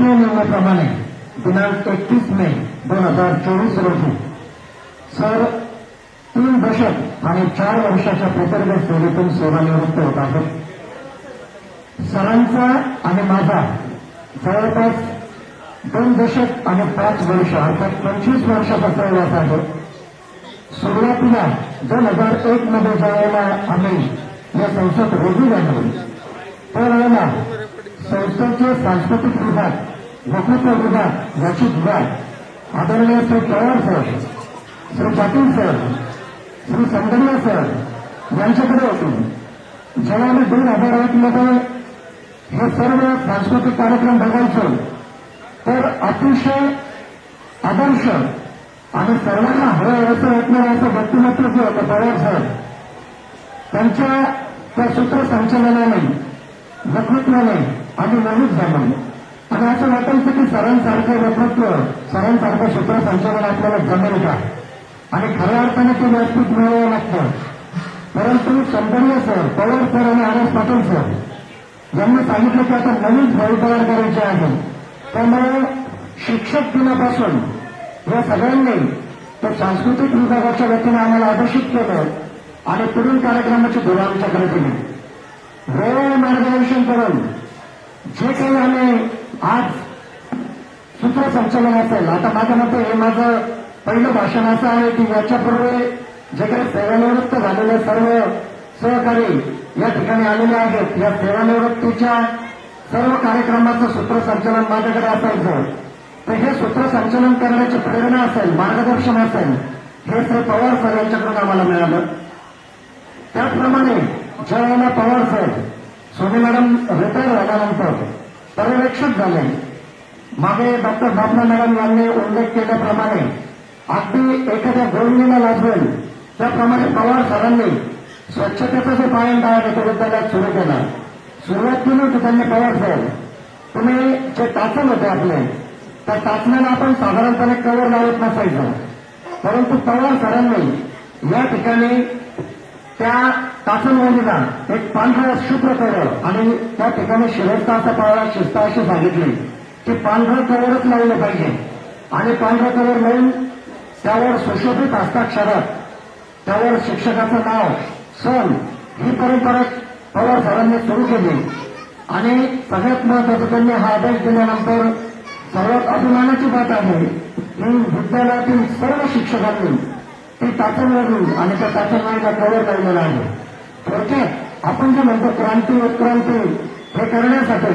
शासकीय नियमाप्रमाणे दिनांक 31 मे 2024 रोजी सर 3 दशक आणि 4 वर्षाच्या प्रदीर्घ सेवेतून सेवानिवृत्त होत आहेत. सरांचा आणि माझा जवळपास 2 दशक आणि 5 वर्ष अर्थात 25 वर्षाचा सहवास आहे. सुरुवातीला 2001 मध्ये ज्यावेळेला आम्ही या संस्थेत रुजू झालो त्यावेळेला संस्थेचे सांस्कृतिक विभाग, वक्तृत्व विभाग याची विभाग आदरणीय Shri Pawar sir, Shri Patil sir, Shri Sangdiya sir यांच्याकडे होती. जेव्हा आम्ही 2001 मध्ये हे सर्व सांस्कृतिक कार्यक्रम बघायचो तर अतिशय आदर्श आणि सर्वांना हवं असं ऐकणारं असं व्यक्तिमत्व जे होतं पवार सर, त्यांच्या त्या सूत्रसंचलनाने, वक्तृत्वाने आम्ही नवीन झालो आणि असं वाटायचं की सरांसारखं वक्तृत्व, सरांसारखं सूत्रसंचलन आपल्याला जमेल का आणि खऱ्या अर्थाने ते व्यासपीठ मिळवावं लागतं. परंतु संगडिया सर, पवार सर आणि आर एस पाटील सर यांनी सांगितलं की आता नवीन फळ तयार करायचे आहे. त्यामुळे शिक्षक दिनापासून या सगळ्यांनी त्या सांस्कृतिक विभागाच्या वतीने आम्हाला आदेशित केलं आणि पुढील कार्यक्रमाची धुरा आमच्याकडे दिली. वेळेवर मार्गदर्शन करून जे काही आम्ही आज सूत्रसंचलन असेल, आता माझ्या मते हे माझं पहिलं भाषण असं आहे की याच्यापूर्वी जे काही सेवानिवृत्त झालेले सर्व सहकारी या ठिकाणी आलेले आहेत, या सेवानिवृत्तीच्या सर्व कार्यक्रमाचं सूत्रसंचलन माझ्याकडे असायचं. तर हे सूत्रसंचलन करण्याची प्रेरणा असेल, मार्गदर्शन असेल, हे श्री पवार सर यांच्याकडून आम्हाला मिळालं. त्याचप्रमाणे ज्यावेळेला Pawar sir, Soni madam retire झाल्यानंतर पर्यवेक्षक झाले, मागे डॉक्टर बापना मॅडम यांनी उल्लेख केल्याप्रमाणे अगदी एखाद्या गृहिणीला लाभेल त्याप्रमाणे पवार सरांनी स्वच्छतेचा जो पायंडा आहे तो विद्यालयात सुरू केला. सुरुवात केली होती त्यांनी पवार साहेब, तुम्ही जे टाचन होते आपले त्या टाचण्याला आपण साधारणपणे कवर लावत नसायचं, परंतु पवार सरांनी या ठिकाणी त्या टाचनवालीला एक पांढरा शुभ्र कवर आणि त्या ठिकाणी शिरस्ता असा पाळा शिस्त अशी सांगितली की पांढरं कवरच लावलं पाहिजे आणि पांढरं कवर लावून त्यावर सुशोभित हस्ताक्षरात त्यावर शिक्षकाचं नाव, सण ही परंपरा पवार सरांनी सुरू केली. आणि सगळ्यात महत्वाचं त्यांनी हा आदेश दिल्यानंतर सर्वात अभिमानाची बात आहे की विद्यालयातील सर्व शिक्षकांनी ती टाचणवाडी आणि त्या टाचणवाडीला कवर लावलेला आहे. थोडक्यात आपण जे म्हणतो क्रांती उत्क्रांती हे करण्यासाठी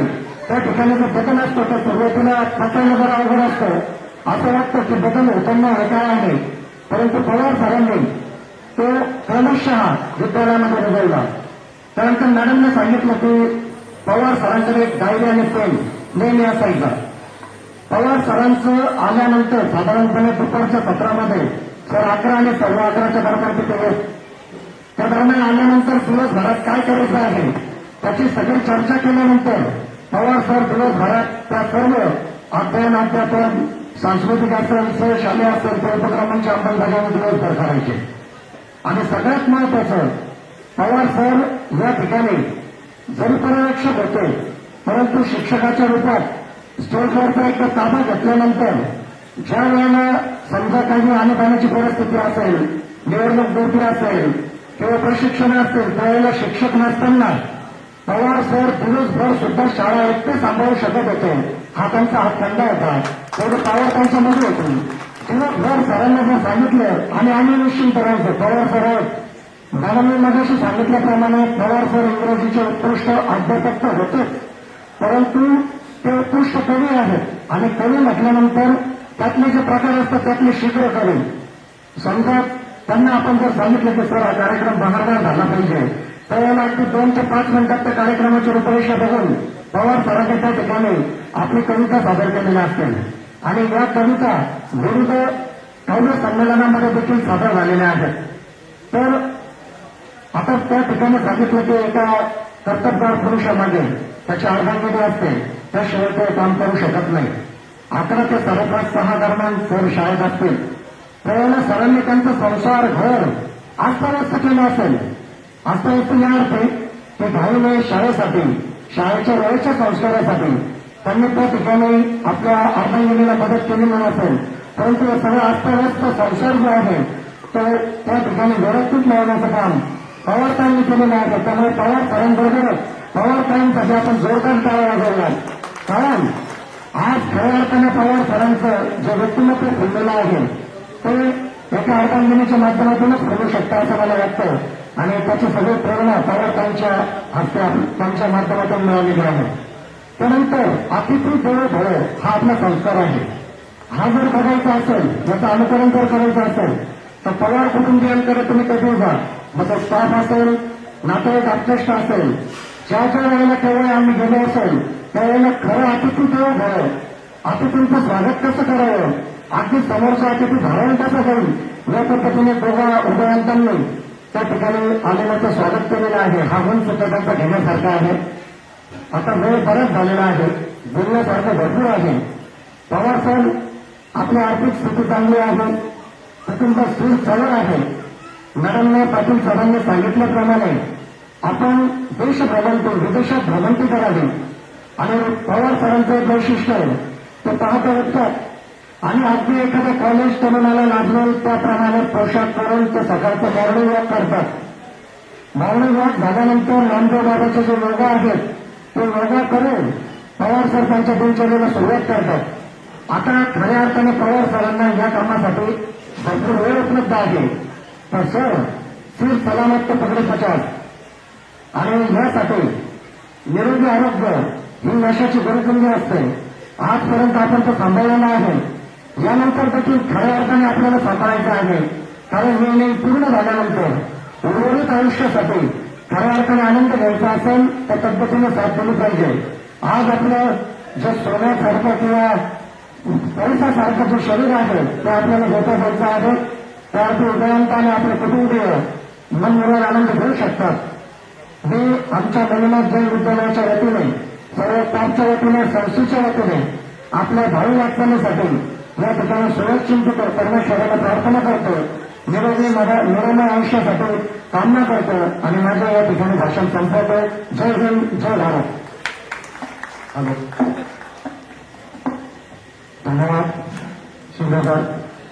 त्या ठिकाणी जो बदल असतो तर सुरुवातीला पचायला जरा अवघड असतं, असं वाटतं की बदल होताना हे काय आहे, परंतु पवार सरांनी तो क्रमशः विद्यालयामध्ये रुजवला. त्यानंतर मॅडमने सांगितलं की पवार सरांकडे एक डायरी आणि पेन नेहमी असायचा. पवार सरांचं आल्यानंतर साधारणपणे दुपारच्या सत्रामध्ये सर 11 आणि 11:15च्या दरम्यान तिथे येत. त्या दरम्यान आल्यानंतर दिवसभरात काय करायचं आहे त्याची सगळी चर्चा केल्यानंतर पवार सर दिवसभरात त्या सर्व अध्ययन, अध्यापन, सांस्कृतिक असेल, सहशालेय असेल त्या उपक्रमांची अंमलबजावणी दिवसभर करायचे. आणि सगळ्यात महत्वाचं पवार सर या ठिकाणी जरी पर्यवेक्षक होते परंतु शिक्षकाच्या रूपात स्टेजवरचा एकदा ताबा घेतल्यानंतर ज्या वेळेला समजा काही अनुदानाची परिस्थिती असेल, निवडणूक ड्युटी असेल किंवा प्रशिक्षण असेल त्यावेळेला शिक्षक नसताना पवार सर दिवसभर सुद्धा शाळा एकटे सांभाळू शकत होते. हा त्यांचा हात खंड होता, तेवढं पवार त्यांच्यामध्ये होती. दिवसभर सरांना जर सांगितलं आणि आम्ही निश्चिंत राहायचो. पवार सर मॅडमने मगाशी सांगितल्याप्रमाणे पवार सर इंग्रजीचे उत्कृष्ट अध्यापक तर होतेच, परंतु ते उत्कृष्ट कवी आहेत आणि कवी म्हटल्यानंतर त्यातले जे प्रकार असतात त्यातले शीघ्र कवी. समजा त्यांना आपण जर सांगितलं की सर हा कार्यक्रम बहारदार झाला पाहिजे त्यावेळेला अगदी 2 ते 5 मिनिटात त्या कार्यक्रमाची रूपरेषा बघून पवार सरांनी त्या ठिकाणी आपली कविता सादर केलेल्या असतील आणि या कविता विविध कवि संमेलनामध्ये देखील सादर झालेल्या आहेत. तर आता त्या ठिकाणी सांगितलं की एका कर्तबगार पुरुषामागे त्याची अर्धांगिनी असते, त्याशिवाय ते काम करू शकत नाही. 11 ते 6:30 दरम्यान सर शाळेत असतील त्यावेळेला सरांनी त्यांचा संसार, घर अस्ताव्यस्त केलं असेल. अस्ताव्यस्त या अर्थे ते घाईने शाळेसाठी, शाळेच्या वेळेच्या संस्कारासाठी त्यांनी त्या ठिकाणी आपल्या अर्धांगिनीला मदत केली म्हणून असेल, परंतु हे सगळं अस्तव्यस्त संसार जो आहे तो त्या ठिकाणी व्यवस्थित लावण्याचं काम पवारसाहेबांनी केलेलं आहे. त्यामुळे पवार सरांबरोबरच पवारसाहेबांसाठी आपण जोरदार टाळ्या वाजवल्या. कारण आज खऱ्या अर्थाने पवार सरांचं जे व्यक्तिमत्व फुललेलं आहे ते एका अर्धांगिनीच्या माध्यमातूनच फुलू शकतं असं मला वाटतं. आणि त्याची सगळी प्रेरणा पवारसाहेबांच्या हस्ते त्यांच्या माध्यमातून मिळालेली आहे. त्यानंतर अतिथी देवो भव हा आपला संस्कार आहे. हा जर बघायचा असेल, याचं अनुकरण जर करायचं असेल तर पवार कुटुंबियांकडे तुम्ही कधी जा, मग तो स्टाफ असेल, नातेवाईक आपलेष्ट असेल, ज्या वेळेला केवळ आम्ही गेलो असेल त्यावेळेला खरं अतिथी देवो भव, अतिथींचं स्वागत कसं करावं, अगदी समोरचा अतिथी धारण कसं होईल, या पद्धतीने दोघा उदयांतांनी त्या ठिकाणी आलेल्याचं स्वागत केलेलं आहे. हा गुण सुद्धा त्यांचा घेण्यासारखा आहे. आता वेळ बराच झालेला आहे, बोलण्यासारखं भरपूर आहे. पवार साहेब आपली आर्थिक स्थिती चांगली आहे, कुटुंब स्थिर चालत आहे. मॅडमने पाटील साहेबांनी सांगितल्याप्रमाणे आपण देश भ्रमंती विदेशात भ्रमंती करावी आणि पवार सरांचं एक वैशिष्ट्य आहे ते पाहता येतात आणि अगदी एखाद्या कॉलेज तरुणाला लागलं त्याप्रमाणे पोशाख करून ते सकाळचं मॉर्निंग वॉक करतात. मॉर्निंग वॉक झाल्यानंतर नामदेव बाबाचे जे योगा आहेत ते योगा करून पवार सर त्यांच्या दिनचर्येला सुरुवात करतात. आता खऱ्या अर्थाने पवार सरांना या कामासाठी भरपूर वेळ उपलब्ध आहे. तर सर सिर सलामत तो पकडे 50 आणि यासाठी निरोगी आरोग्य ही यशाची गरजबंदी असते. आजपर्यंत आपण तो सांभाळलेला आहे, यानंतर देखील खऱ्या अर्थाने आपल्याला साकारायचं आहे. कारण हे नाही पूर्ण झाल्यानंतर उर्वरित आयुष्यासाठी खऱ्या अर्थाने आनंद घ्यायचा असेल तर पद्धतीने साथ दिली पाहिजे. आज आपलं जे सोन्यासारखं किंवा पैशासारखं जे शरीर आहे ते आपल्याला घेता जायचं आहे. त्याअर्थी उदयांताने आपले कुटुंबीय मनमिळून आनंद घेऊ शकतात. मी आमच्या मलिनाथ जैन विद्यालयाच्या वतीने सर्व स्टाफच्या वतीने संस्थेच्या वतीने आपल्या भावी वाटचालीसाठी या ठिकाणी सुरक्षित परमेश्वराला प्रार्थना करतो, निरोगी निरामय आयुष्यासाठी कामना करतो आणि माझं या ठिकाणी भाषण संपवतो. जय हिंद, जय भारत. धन्यवाद शिवराज.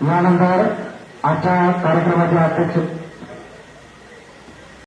यानंतर आजच्या कार्यक्रमाचे अध्यक्ष